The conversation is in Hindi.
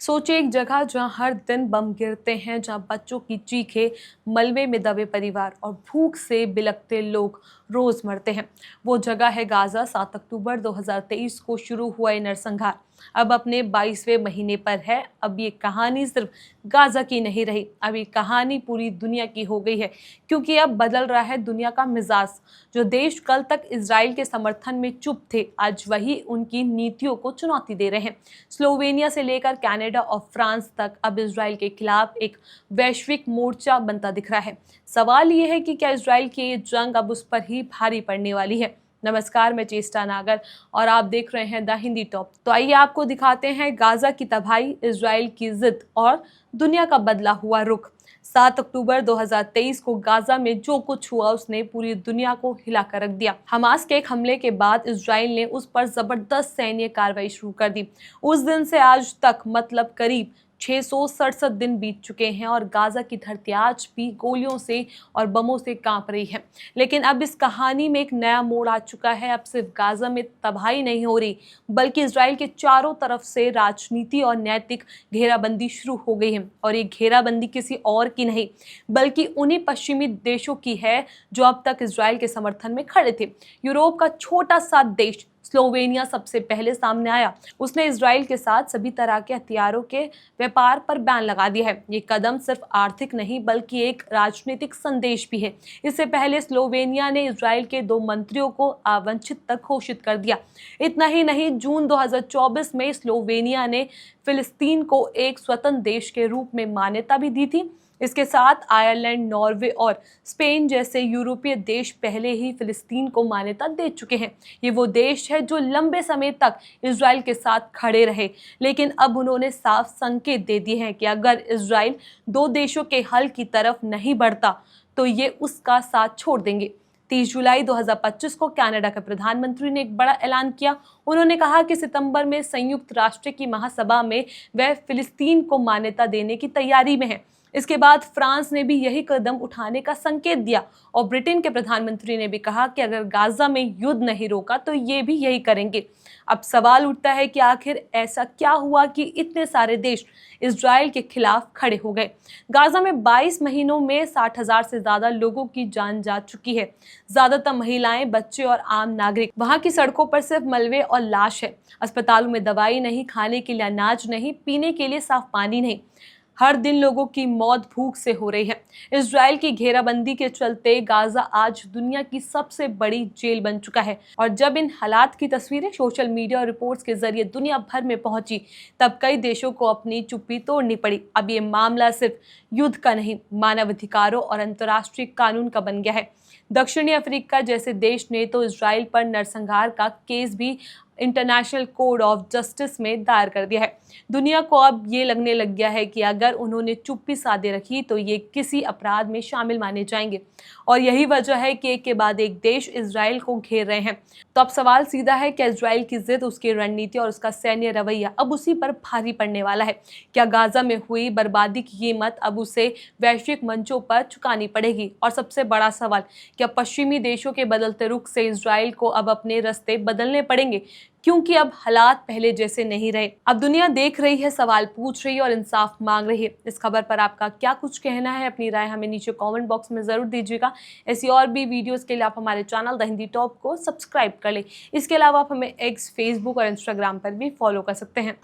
सोचिए एक जगह जहां हर दिन बम गिरते हैं, जहां बच्चों की चीखें, मलबे में दबे परिवार और भूख से बिलखते लोग रोज मरते हैं। वो जगह है गाजा। 7 अक्टूबर 2023 को शुरू हुआ ये नरसंहार अब अपने 22वें महीने पर है। अब ये कहानी सिर्फ गाजा की नहीं रही, अब ये कहानी पूरी दुनिया की हो गई है, क्योंकि अब बदल रहा है दुनिया का मिजाज। जो देश कल तक इजराइल के समर्थन में चुप थे, आज वही उनकी नीतियों को चुनौती दे रहे हैं। स्लोवेनिया से लेकर कनाडा और फ्रांस तक अब इजराइल के खिलाफ एक वैश्विक मोर्चा बनता दिख रहा है। सवाल ये है कि क्या इजराइल की ये जंग अब उस पर ही भारी पड़ने वाली है। नमस्कार, मैं चेष्टा नागर और आप देख रहे हैं द हिंदी टॉप। तो आइए आपको दिखाते हैं गाजा की तबाही, इजराइल की जिद और दुनिया का बदला हुआ रुख। 7 अक्टूबर 2023 को गाजा में जो कुछ हुआ उसने पूरी दुनिया को हिला कर रख दिया। हमास के एक हमले के बाद इजराइल ने उस पर जबरदस्त सैन्य कार्रवाई शुरू कर दी। उस दिन से आज तक मतलब करीब 667 दिन बीत चुके हैं और गाजा की धरती आज भी गोलियों से और बमों से कांप रही है। लेकिन अब इस कहानी में एक नया मोड़ आ चुका है। अब सिर्फ गाजा में तबाही नहीं हो रही, बल्कि इजराइल के चारों तरफ से राजनीति और नैतिक घेराबंदी शुरू हो गई है। और ये घेराबंदी किसी और की नहीं, बल्कि उन्हीं पश्चिमी देशों की है जो अब तक इजराइल के समर्थन में खड़े थे। यूरोप का छोटा सा देश स्लोवेनिया सबसे पहले सामने आया। उसने इजराइल के साथ सभी तरह के हथियारों के व्यापार पर बैन लगा दिया है। ये कदम सिर्फ आर्थिक नहीं, बल्कि एक राजनीतिक संदेश भी है। इससे पहले स्लोवेनिया ने इजराइल के 2 मंत्रियों को अवांछित तक घोषित कर दिया। इतना ही नहीं, जून 2024 में स्लोवेनिया ने फिलिस्तीन को एक स्वतंत्र देश के रूप में मान्यता भी दी थी। इसके साथ आयरलैंड, नॉर्वे और स्पेन जैसे यूरोपीय देश पहले ही फिलिस्तीन को मान्यता दे चुके हैं। ये वो देश है जो लंबे समय तक इजराइल के साथ खड़े रहे, लेकिन अब उन्होंने साफ संकेत दे दिए हैं कि अगर इजराइल 2 देशों के हल की तरफ नहीं बढ़ता तो ये उसका साथ छोड़ देंगे। 30 जुलाई 2025 को कनाडा के प्रधानमंत्री ने एक बड़ा ऐलान किया। उन्होंने कहा कि सितंबर में संयुक्त राष्ट्र की महासभा में वह फिलिस्तीन को मान्यता देने की तैयारी में है। इसके बाद फ्रांस ने भी यही कदम उठाने का संकेत दिया और ब्रिटेन के प्रधानमंत्री ने भी कहा कि अगर गाजा में युद्ध नहीं रोका तो ये भी यही करेंगे। अब सवाल उठता है कि आखिर ऐसा क्या हुआ कि इतने सारे देश इजराइल के खिलाफ खड़े हो गए। गाजा में 22 महीनों में 60,000 से ज्यादा लोगों की जान जा चुकी है। ज्यादातर महिलाएं, बच्चे और आम नागरिक। वहां की सड़कों पर सिर्फ मलबे और लाश है। अस्पतालों में दवाई नहीं, खाने के लिए अनाज नहीं, पीने के लिए साफ पानी नहीं। हर दिन लोगों की मौत भूख से हो रही है। इजराइल की घेराबंदी के चलते गाजा आज दुनिया की सबसे बड़ी जेल बन चुका है। और जब इन हालात की तस्वीरें सोशल मीडिया और रिपोर्ट्स के जरिए दुनिया भर में पहुंची, तब कई देशों को अपनी चुप्पी तोड़नी पड़ी। अब ये मामला सिर्फ युद्ध का नहीं, मानवाधिकारों और अंतर्राष्ट्रीय कानून का बन गया है। दक्षिणी अफ्रीका जैसे देश ने तो इजराइल पर नरसंहार का केस भी इंटरनेशनल कोर्ट ऑफ जस्टिस में दायर कर दिया है। दुनिया को अब ये लगने लग गया है कि अगर उन्होंने चुप्पी साधे रखी तो ये किसी अपराध में शामिल माने जाएंगे। और यही वजह है कि एक के बाद एक देश इजराइल को घेर रहे हैं। तो अब सवाल सीधा है कि इजराइल की जिद, उसकी रणनीति और उसका सैन्य रवैया अब उसी पर भारी पड़ने वाला है। क्या गाजा में हुई बर्बादी की कीमत अब उसे वैश्विक मंचों पर चुकानी पड़ेगी? और सबसे बड़ा सवाल, क्या पश्चिमी देशों के बदलते रुख से इजराइल को अब अपने रास्ते बदलने पड़ेंगे, क्योंकि अब हालात पहले जैसे नहीं रहे। अब दुनिया देख रही है, सवाल पूछ रही है और इंसाफ मांग रही है। इस खबर पर आपका क्या कुछ कहना है? अपनी राय हमें नीचे कमेंट बॉक्स में जरूर दीजिएगा। ऐसी और भी वीडियोस के लिए आप हमारे चैनल द हिंदी टॉप को सब्सक्राइब कर लें। इसके अलावा आप हमें एक्स, फेसबुक और इंस्टाग्राम पर भी फॉलो कर सकते हैं।